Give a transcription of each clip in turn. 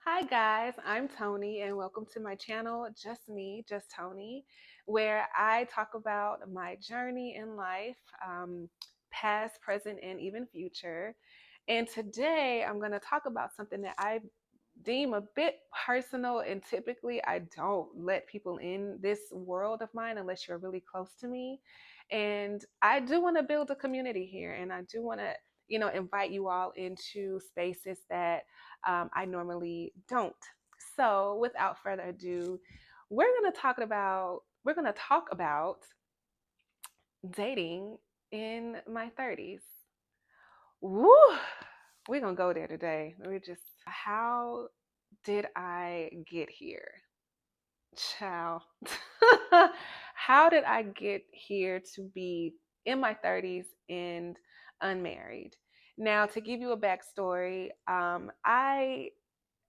Hi guys, I'm Tony and welcome to my channel, Just Me, Just Tony, where I talk about my journey in life, past, present, and even future. And today I'm going to talk about something that I deem a bit personal, and typically I don't let people in this world of mine unless you're really close to me. And I do want to build a community here, and I do want to invite you all into spaces that I normally don't. So without further ado, we're going to talk about dating in my 30s. Woo! We're going to go there today. How did I get here? Child. How did I get here to be in my 30s and unmarried? Now, to give you a backstory, I,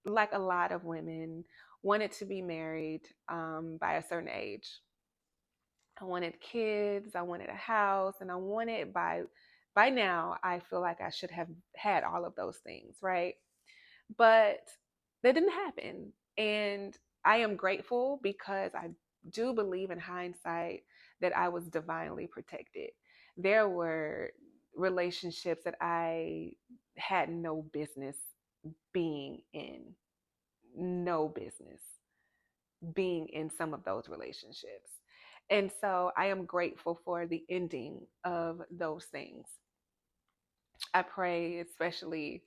like a lot of women, wanted to be married by a certain age. I wanted kids, I wanted a house, and by now I feel like I should have had all of those things, right? But that didn't happen. And I am grateful because I do believe in hindsight that I was divinely protected. There were relationships that I had no business being in, no business being in some of those relationships. And so I am grateful for the ending of those things. I pray, especially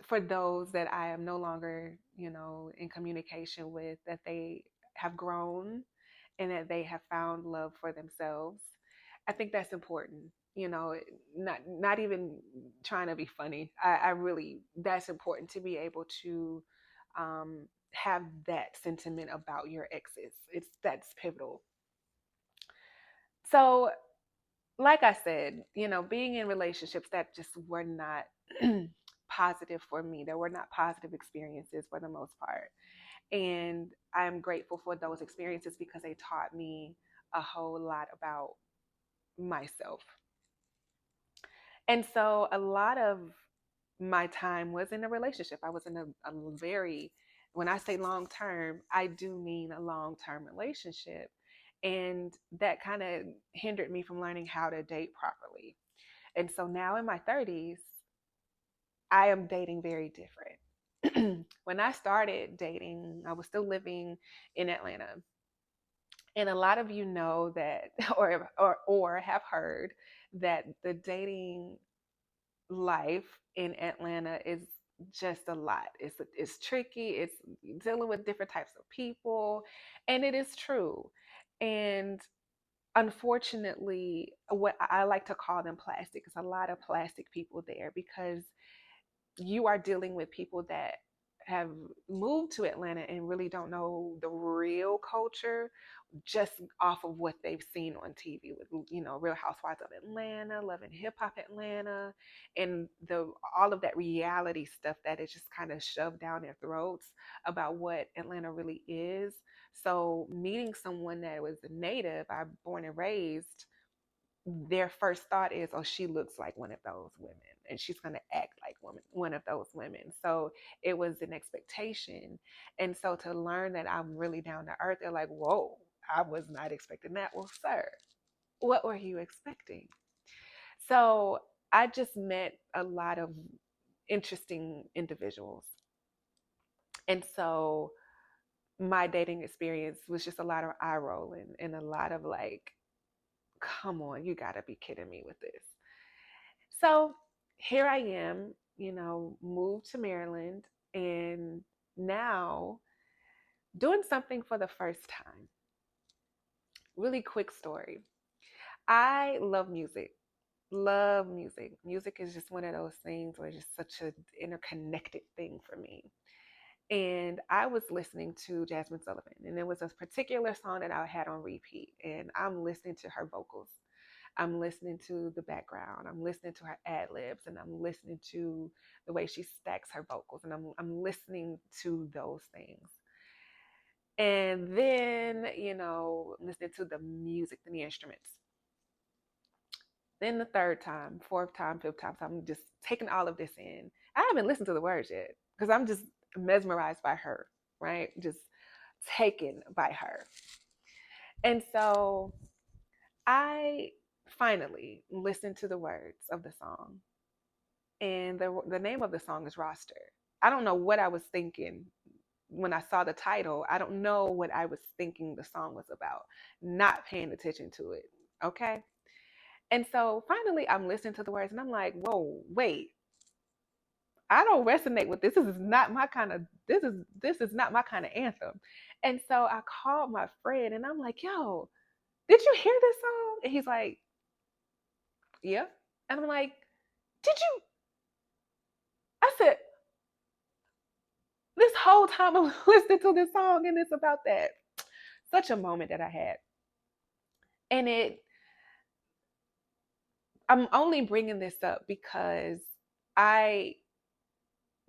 for those that I am no longer, in communication with, that they have grown and that they have found love for themselves. I think that's important. Not even trying to be funny. I really that's important to be able to have that sentiment about your exes. That's pivotal. So, like I said, being in relationships that just were not positive for me. There were not positive experiences for the most part. And I'm grateful for those experiences because they taught me a whole lot about myself. And so a lot of my time was in a relationship. I was in a very, when I say long term, I do mean a long term relationship. And that kind of hindered me from learning how to date properly. And so now in my 30s, I am dating very different. When I started dating, I was still living in Atlanta. And a lot of you know that or have heard that the dating life in Atlanta is just a lot. It's tricky. It's dealing with different types of people, and it is true. And unfortunately, what I like to call them plastic, is a lot of plastic people there because you are dealing with people that have moved to Atlanta and really don't know the real culture just off of what they've seen on TV with Real Housewives of Atlanta, Love and Hip Hop Atlanta, and the all of that reality stuff that is just kind of shoved down their throats about what Atlanta really is. So meeting someone that was a native, I'm born and raised, their first thought is, oh, she looks like one of those women and she's going to act like one of those women. So it was an expectation. And so to learn that I'm really down to earth, they're like, whoa, I was not expecting that. Well, sir, what were you expecting? So I just met a lot of interesting individuals. And so my dating experience was just a lot of eye rolling and a lot of like, come on, you got to be kidding me with this. So here I am, moved to Maryland, and now doing something for the first time. Really quick story. I love music. Love music. Music is just one of those things where it's just such an interconnected thing for me. And I was listening to Jasmine Sullivan, and there was a particular song that I had on repeat, and I'm listening to her vocals. I'm listening to the background. I'm listening to her ad libs, and I'm listening to the way she stacks her vocals, and I'm listening to those things. And then, listening to the music, the instruments. Then the third time, fourth time, fifth time, so I'm just taking all of this in. I haven't listened to the words yet because I'm just mesmerized by her, right? Just taken by her. And so I finally listened to the words of the song. And the name of the song is Roster. I don't know what I was thinking when I saw the title. I don't know what I was thinking the song was about, not paying attention to it. Okay. And so finally I'm listening to the words and I'm like, whoa, wait, I don't resonate with this. This is not my kind of this is not my kind of anthem. And so I called my friend and I'm like, yo, did you hear this song? And he's like, yeah. And I'm like, did you? I said, this whole time I'm listening to this song and it's about that. Such a moment that I had. And I'm only bringing this up because I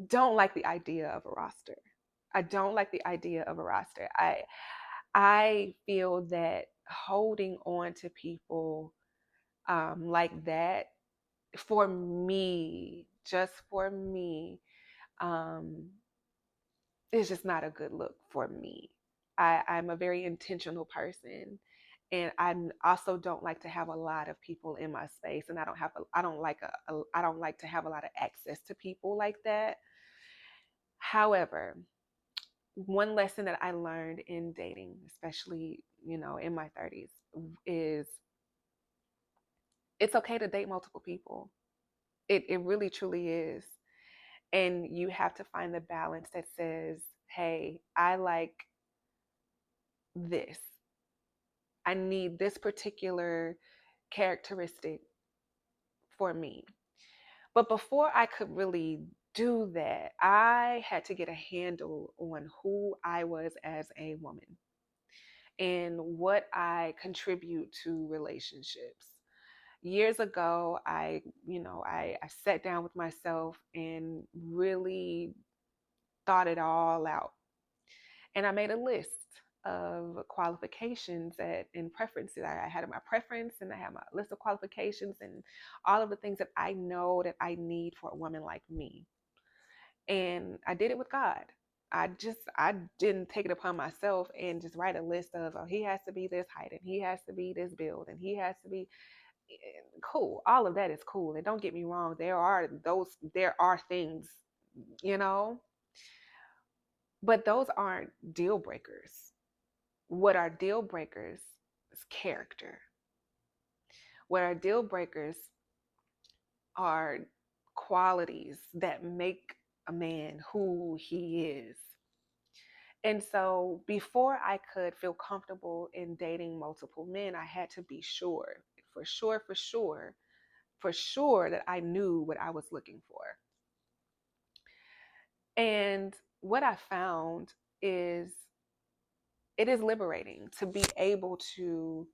don't like the idea of a roster. I don't like the idea of a roster. I feel that holding on to people like that, for me, just for me, um, is just not a good look for me. I'm a very intentional person, and I also don't like to have a lot of people in my space, and I don't like to have a lot of access to people like that. However, one lesson that I learned in dating, especially, in my 30s, is it's okay to date multiple people. It really truly is. And you have to find the balance that says, hey, I like this. I need this particular characteristic for me. But before I could really do that, I had to get a handle on who I was as a woman and what I contribute to relationships. Years ago, I sat down with myself and really thought it all out. And I made a list of qualifications and preferences. I had my preference and I had my list of qualifications and all of the things that I know that I need for a woman like me. And I did it with God. I didn't take it upon myself and just write a list of, oh, he has to be this height and he has to be this build and he has to be cool. All of that is cool. And don't get me wrong, there are things, you know, but those aren't deal breakers. What are deal breakers is character. What are deal breakers are qualities that make a man who he is. And so before I could feel comfortable in dating multiple men, I had to be sure, for sure that I knew what I was looking for. And what I found is it is liberating to be able to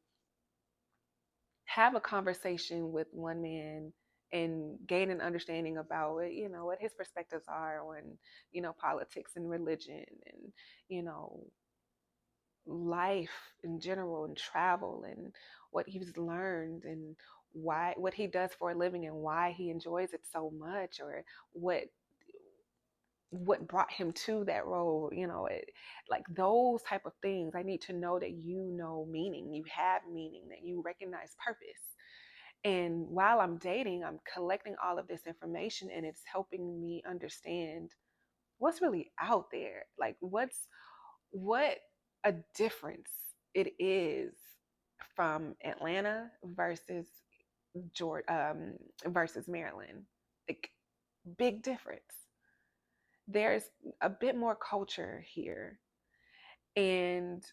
have a conversation with one man and gain an understanding about what his perspectives are on politics and religion and you know life in general and travel and what he's learned and why what he does for a living and why he enjoys it so much or what what brought him to that role, like those type of things. I need to know that meaning, you have meaning, that you recognize purpose. And while I'm dating, I'm collecting all of this information and it's helping me understand what's really out there. Like what a difference it is from Atlanta Georgia versus Maryland. Like big difference. There's a bit more culture here, and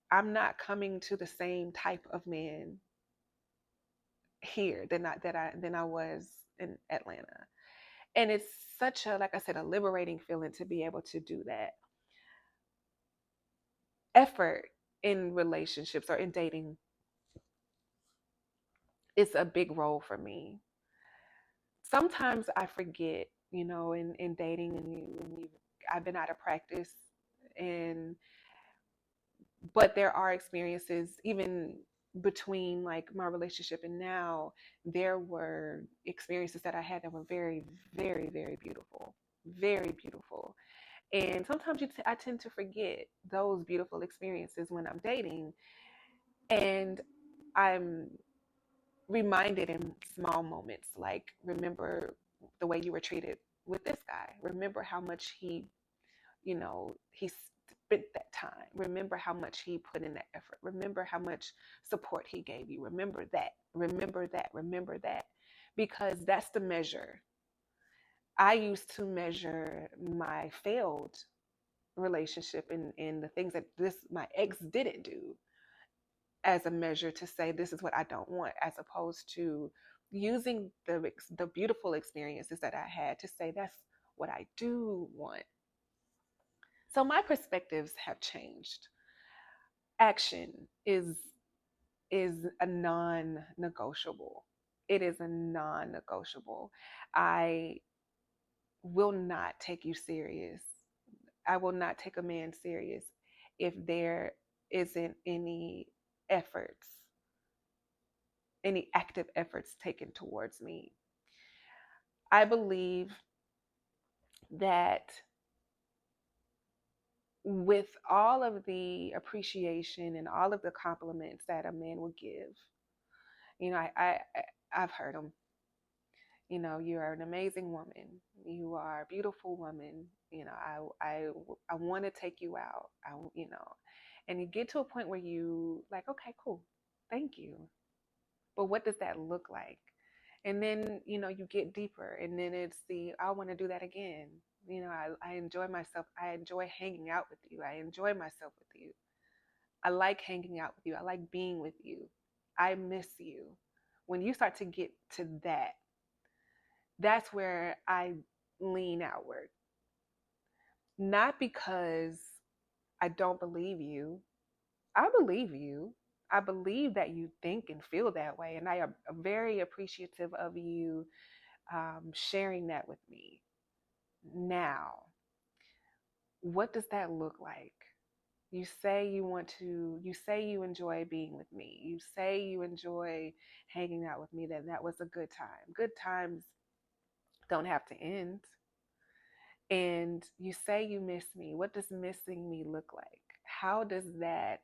I'm not coming to the same type of man here than I was in Atlanta. And it's such a, like I said, a liberating feeling to be able to do that. Effort in relationships or in dating is a big role for me. Sometimes I forget, in dating and I've been out of practice, and but there are experiences even between like my relationship and now, there were experiences that I had that were very, very, very beautiful, very beautiful. And sometimes I tend to forget those beautiful experiences when I'm dating, and I'm reminded in small moments, like remember the way you were treated with this guy. Remember how much he spent that time. Remember how much he put in that effort. Remember how much support he gave you. Remember that. Remember that. Remember that. Because that's the measure. I used to measure my failed relationship and the things that this my ex didn't do as a measure to say this is what I don't want, as opposed to using the beautiful experiences that I had to say that's what I do want. So my perspectives have changed. Action is a non-negotiable. It is a non-negotiable. I will not take you serious. I will not take a man serious if there isn't efforts, any active efforts taken towards me. I believe that with all of the appreciation and all of the compliments that a man will give, I've heard them. You are an amazing woman. You are a beautiful woman. I want to take you out. And you get to a point where you like, okay, cool, thank you. But what does that look like? And then, you get deeper, and then it's I want to do that again. I enjoy myself. I enjoy hanging out with you. I enjoy myself with you. I like hanging out with you. I like being with you. I miss you. When you start to get to that, that's where I lean outward. Not because I don't believe you. I believe you. I believe that you think and feel that way. And I am very appreciative of you sharing that with me. Now, what does that look like? You say you enjoy being with me. You say you enjoy hanging out with me, then that was a good time. Good times don't have to end. And you say you miss me. What does missing me look like? How does that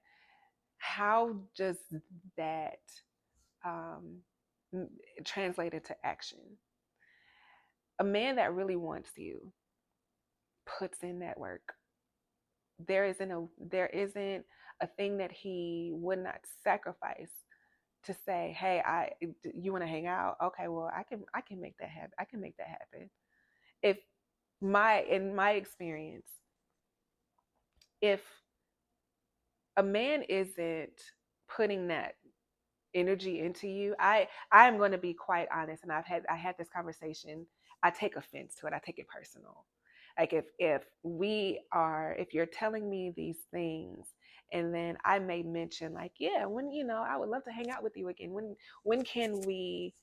um, translate into action? A man that really wants you puts in that work. There isn't a thing that he would not sacrifice to say, "Hey, you want to hang out? Okay, well, I can make that happen. I can make that happen." If in my experience, if a man isn't putting that energy into you, I'm going to be quite honest, and I had this conversation. I take offense to it. I take it personal. Like if you're telling me these things, and then I may mention like, yeah, when I would love to hang out with you again. When can we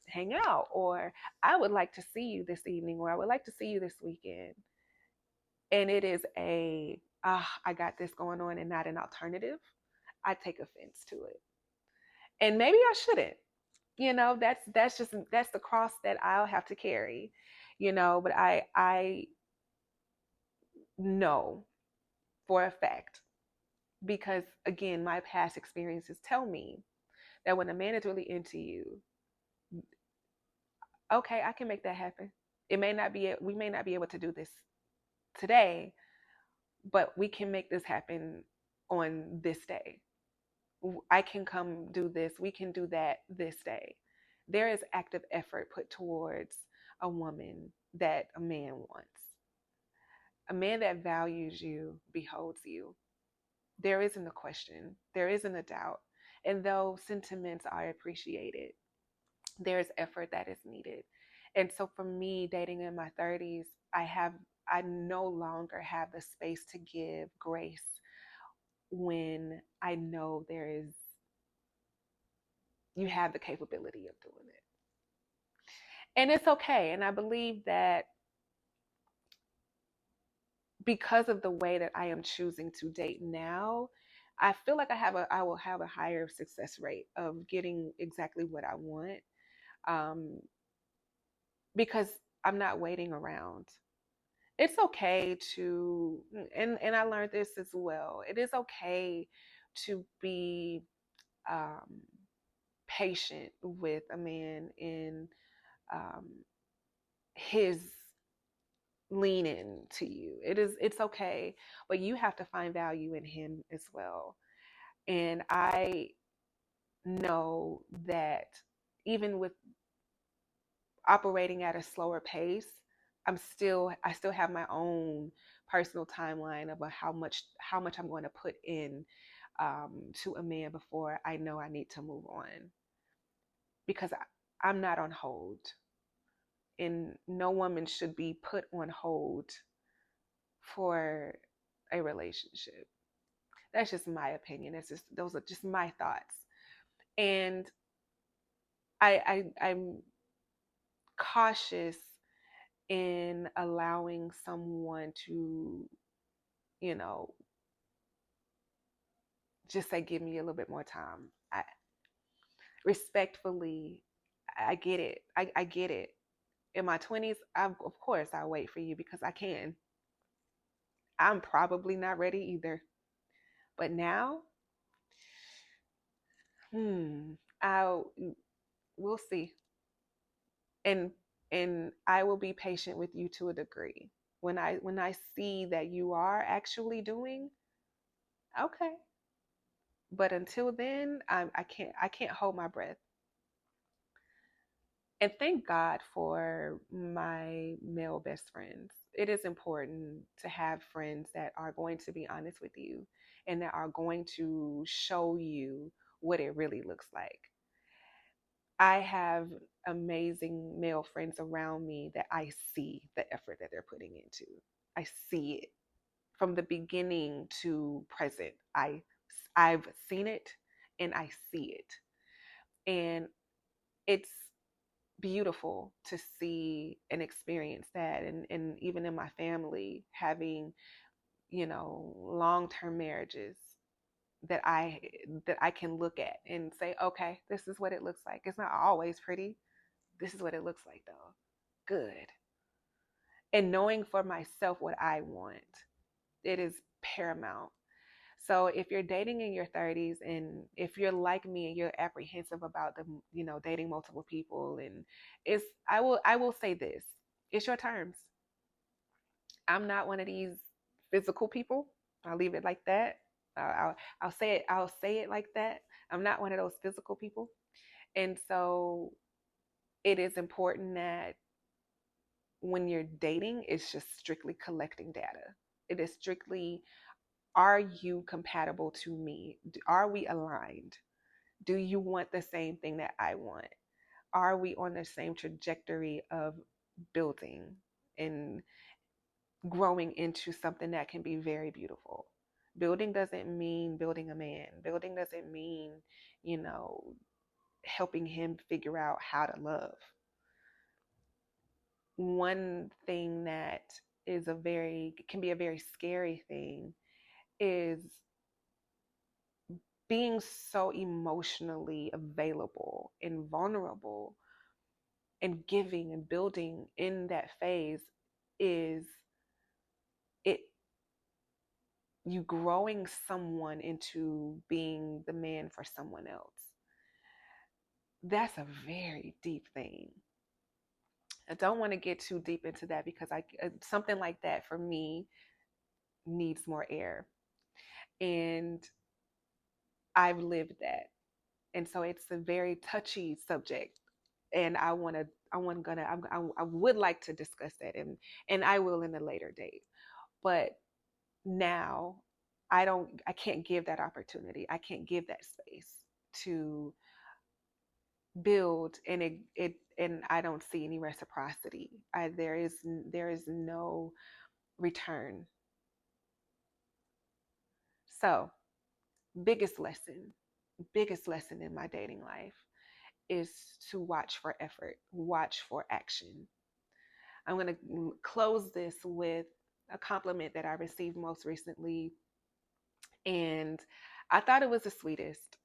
hang out? Or I would like to see you this evening, or I would like to see you this weekend. And it is I got this going on and not an alternative. I take offense to it, and maybe I shouldn't. That's the cross that I'll have to carry. But I know for a fact, because again, my past experiences tell me that when a man is really into you, okay, I can make that happen. We may not be able to do this today, but we can make this happen on this day. I can come do this. We can do that this day. There is active effort put towards a woman that a man wants. A man that values you beholds you. There isn't a question, there isn't a doubt. And though sentiments are appreciated, there's effort that is needed. And so for me, dating in my 30s, I no longer have the space to give grace when I know you have the capability of doing it. And it's okay. And I believe that because of the way that I am choosing to date now, I feel like I will have a higher success rate of getting exactly what I want, um, because I'm not waiting around. It's okay to, and I learned this as well. It is okay to be um, patient with a man in um, his leaning to you. It's okay, but you have to find value in him as well. And I know that even with operating at a slower pace, I still have my own personal timeline about how much I'm going to put in to a man before I know I need to move on, because I'm not on hold, and no woman should be put on hold for a relationship. That's just my opinion. It's just those are just my thoughts, and I'm cautious in allowing someone to, you know, just say, give me a little bit more time. I respectfully, I get it. I get it. In my 20s, of course, I'll wait for you because I can. I'm probably not ready either. But now, hmm, I'll, we'll see. And I will be patient with you to a degree. When I see that you are actually doing okay, but until then, I can't hold my breath. And thank God for my male best friends. It is important to have friends that are going to be honest with you and that are going to show you what it really looks like. I have amazing male friends around me that I see the effort that they're putting into. I see it from the beginning to present. I've seen it and I see it. And it's beautiful to see and experience that, and even in my family having, you know, long-term marriages that I can look at and say, okay, this is what it looks like. It's not always pretty. This is what it looks like though. Good. And knowing for myself what I want, it is paramount. So if you're dating in your 30s, and if you're like me and you're apprehensive about the, you know, dating multiple people, and it's I will say this, it's your terms. I'm not one of these physical people. I'll leave it like that. I'll say it like that. I'm not one of those physical people. And so it is important that when you're dating, it's just strictly collecting data. It is strictly, are you compatible to me? Are we aligned? Do you want the same thing that I want? Are we on the same trajectory of building and growing into something that can be very beautiful? Building doesn't mean building a man. Building doesn't mean, you know, helping him figure out how to love. One thing that can be a very scary thing is being so emotionally available and vulnerable and giving and building in that phase. Is it you growing someone into being the man for someone else? That's a very deep thing. I don't want to get too deep into that because I something like that for me needs more air, and I've lived that. And so it's a very touchy subject, and I would like to discuss that, and I will in a later date. But now I can't give that opportunity. I can't give that space to build, and and I don't see any reciprocity. There is no return. So, biggest lesson, biggest lesson in my dating life is to watch for effort, watch for action. I'm going to close this with a compliment that I received most recently. And I thought it was the sweetest.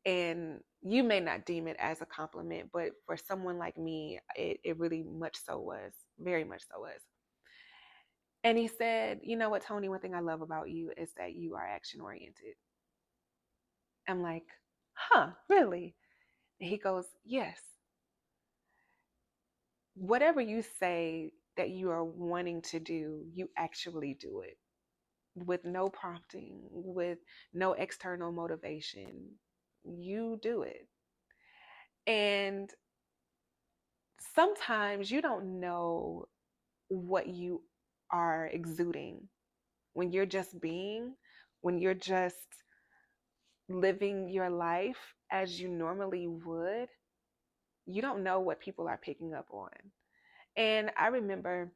And you may not deem it as a compliment, but for someone like me, it really much so was, very much so was. And he said, "You know what, Toni, one thing I love about you is that you are action oriented." I'm like, "Huh, really?" And he goes, "Yes. Whatever you say that you are wanting to do, you actually do it with no prompting, with no external motivation. You do it." And sometimes you don't know what you are exuding when you're just being, when you're just living your life as you normally would. You don't know what people are picking up on. And I remember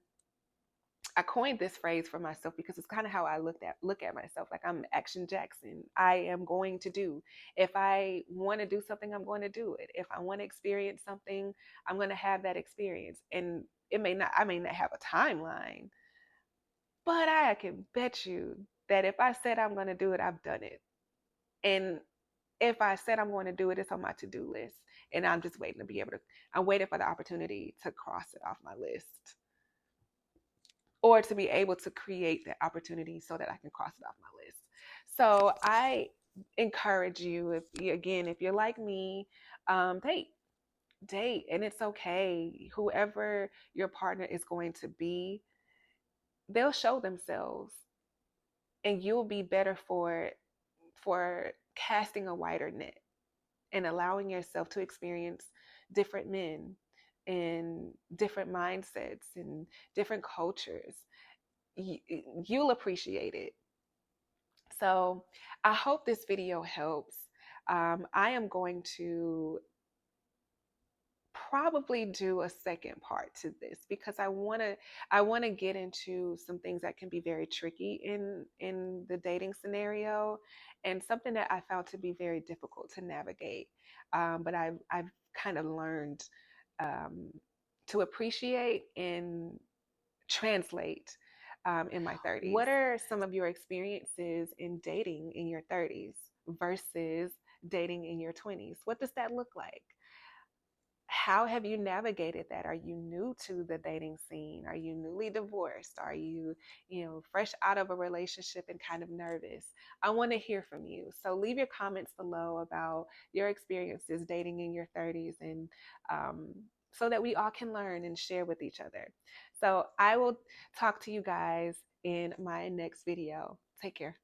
I coined this phrase for myself because it's kind of how I look at myself. Like, I'm Action Jackson. I am going to do. If I want to do something, I'm going to do it. If I want to experience something, I'm going to have that experience. And I may not have a timeline, but I can bet you that if I said I'm going to do it, I've done it. And if I said I'm going to do it, it's on my to-do list. And I'm just waiting to be able to, I'm waiting for the opportunity to cross it off my list, or to be able to create the opportunity so that I can cross it off my list. So I encourage you, if you're like me, date, date, and it's okay. Whoever your partner is going to be, they'll show themselves, and you'll be better for casting a wider net and allowing yourself to experience different men and different mindsets and different cultures. You'll appreciate it. So I hope this video helps. I am going to probably do a second part to this because I want to get into some things that can be very tricky in the dating scenario, and something that I found to be very difficult to navigate. But I've kind of learned um, to appreciate and translate in my 30s. What are some of your experiences in dating in your 30s versus dating in your 20s? What does that look like? How have you navigated that? Are you new to the dating scene? Are you newly divorced? Are you, fresh out of a relationship and kind of nervous? I want to hear from you. So leave your comments below about your experiences dating in your 30s, and so that we all can learn and share with each other. So I will talk to you guys in my next video. Take care.